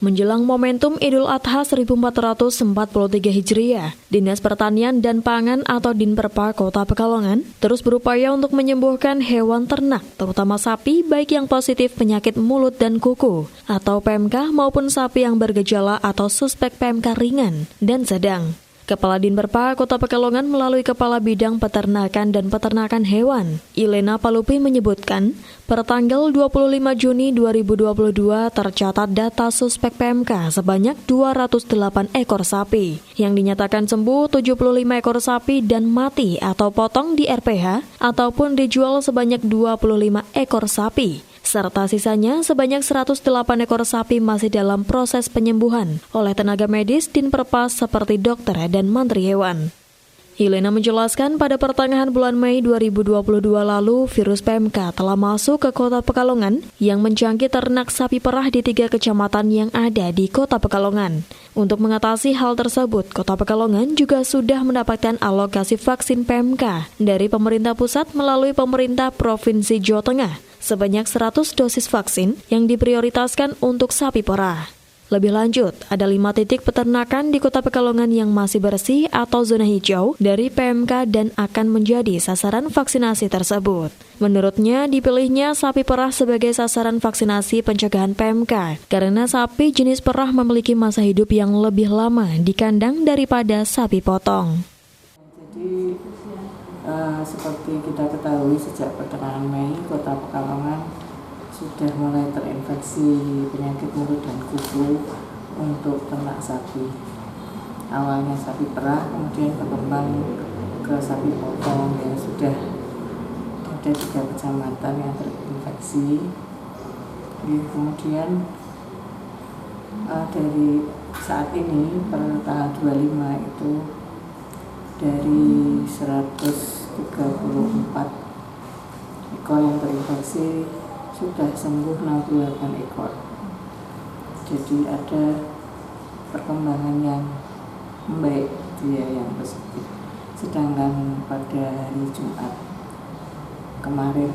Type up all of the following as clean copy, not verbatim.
Menjelang momentum Idul Adha 1443 Hijriah, Dinas Pertanian dan Pangan atau Dinperpa Kota Pekalongan terus berupaya untuk menyembuhkan hewan ternak, terutama sapi baik yang positif penyakit mulut dan kuku atau PMK maupun sapi yang bergejala atau suspek PMK ringan dan sedang. Kepala Dinperpa Kota Pekalongan melalui Kepala Bidang Peternakan dan Peternakan Hewan, Ilena Palupi menyebutkan, per tanggal 25 Juni 2022 tercatat data suspek PMK sebanyak 208 ekor sapi, yang dinyatakan sembuh 75 ekor sapi dan mati atau potong di RPH ataupun dijual sebanyak 25 ekor sapi. Serta sisanya sebanyak 108 ekor sapi masih dalam proses penyembuhan oleh tenaga medis Dinperpa seperti dokter dan mantri hewan. Ilena menjelaskan pada pertengahan bulan Mei 2022 lalu virus PMK telah masuk ke Kota Pekalongan yang menjangkit ternak sapi perah di 3 kecamatan yang ada di Kota Pekalongan. Untuk mengatasi hal tersebut, Kota Pekalongan juga sudah mendapatkan alokasi vaksin PMK dari pemerintah pusat melalui pemerintah Provinsi Jawa Tengah sebanyak 100 dosis vaksin yang diprioritaskan untuk sapi perah. Lebih lanjut, ada 5 titik peternakan di Kota Pekalongan yang masih bersih atau zona hijau dari PMK dan akan menjadi sasaran vaksinasi tersebut. Menurutnya, dipilihnya sapi perah sebagai sasaran vaksinasi pencegahan PMK karena sapi jenis perah memiliki masa hidup yang lebih lama di kandang daripada sapi potong. Jadi, seperti kita ketahui sejak pertengahan Mei, Kota Pekalongan sudah mulai terinfeksi penyakit mulut dan kuku untuk ternak sapi. Awalnya sapi perah, kemudian berkembang ke sapi potong yang sudah ada 3 kecamatan yang terinfeksi. Kemudian dari saat ini per tanggal 25 itu dari 134 ekor yang terinfeksi sudah sembuh 68 ekor. Jadi ada perkembangan yang membaik, yang positif. Sedangkan pada hari Jumat kemarin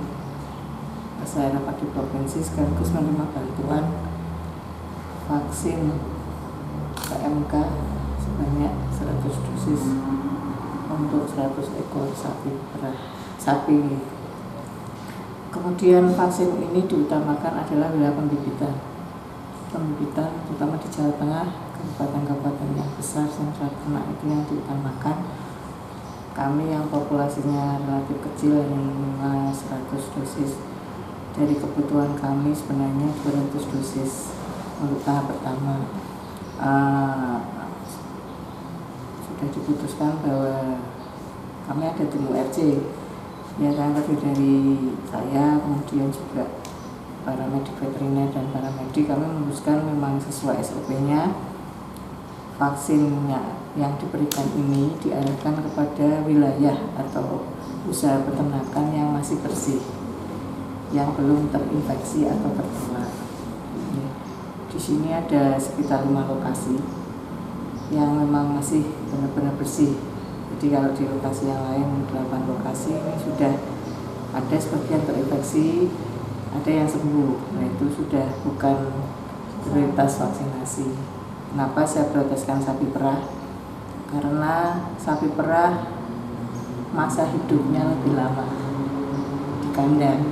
saya rapat di provinsi sekaligus menerima bantuan vaksin PMK sebanyak 100 dosis untuk 100 ekor sapi. Kemudian vaksin ini diutamakan adalah wilayah pembibitan terutama di Jawa Tengah, kabupaten-kabupaten yang besar sentra ternak itu yang diutamakan. Kami yang populasinya relatif kecil hanya 100 dosis. Dari kebutuhan kami sebenarnya 200 dosis untuk tahap pertama. Sudah diputuskan bahwa kami ada tim URC yang terdiri dari saya, kemudian juga para medik veteriner dan para medik. Kami memutuskan memang sesuai SOP-nya vaksinnya yang diberikan ini diarahkan kepada wilayah atau usaha peternakan yang masih bersih, yang belum terinfeksi atau tertular. Di sini ada sekitar 5 lokasi yang memang masih benar-benar bersih. Jadi kalau di lokasi yang lain 8 lokasi ini sudah ada sebagian terinfeksi, ada yang sembuh. Nah itu sudah bukan prioritas vaksinasi. Kenapa saya prioritaskan sapi perah? Karena sapi perah masa hidupnya lebih lama di kandang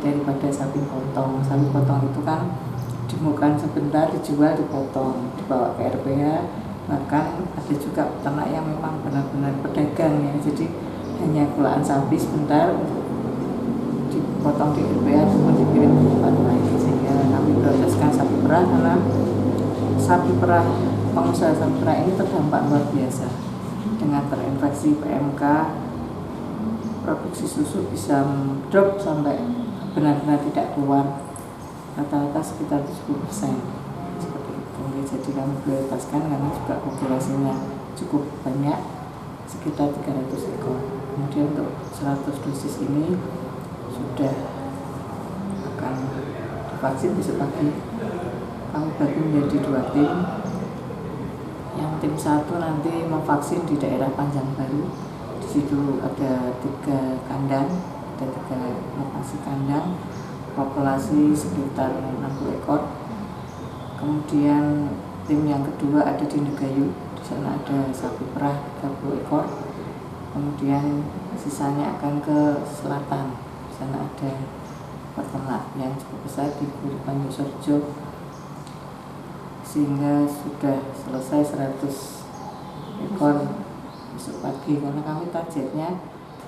daripada sapi potong. Sapi potong itu kan dimukan sebentar, dijual, dipotong, dibawa ke RPH. Bahkan ada juga peternak yang memang benar-benar pedagang ya, jadi hanya kulaan sapi sebentar untuk dipotong di RPH cuma dikirim ke tempat lain. Sehingga kami prioritaskan sapi perah karena sapi perah, pengusaha sapi perah ini terdampak luar biasa. Dengan terinfeksi PMK, produksi susu bisa drop sampai benar-benar tidak keluar, rata-rata sekitar 70%. Jadi kami prioritaskan karena juga populasinya cukup banyak, sekitar 300 ekor. Kemudian untuk 100 dosis ini sudah akan divaksin besok pagi. Kami bagi menjadi 2 tim. Yang tim 1 nanti memvaksin di daerah Panjang Baru. Di situ ada 3 kandang, ada 3 lokasi kandang, populasi sekitar 60 ekor. Kemudian tim yang kedua ada di Negayu, di sana ada sapi perah 30 ekor. Kemudian sisanya akan ke selatan, di sana ada peternak yang cukup besar di Guripan Yosorjo, sehingga sudah selesai 100 ekor besok pagi, karena kami targetnya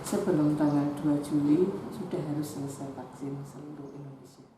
sebelum tanggal 2 Juli sudah harus selesai vaksin seluruh Indonesia.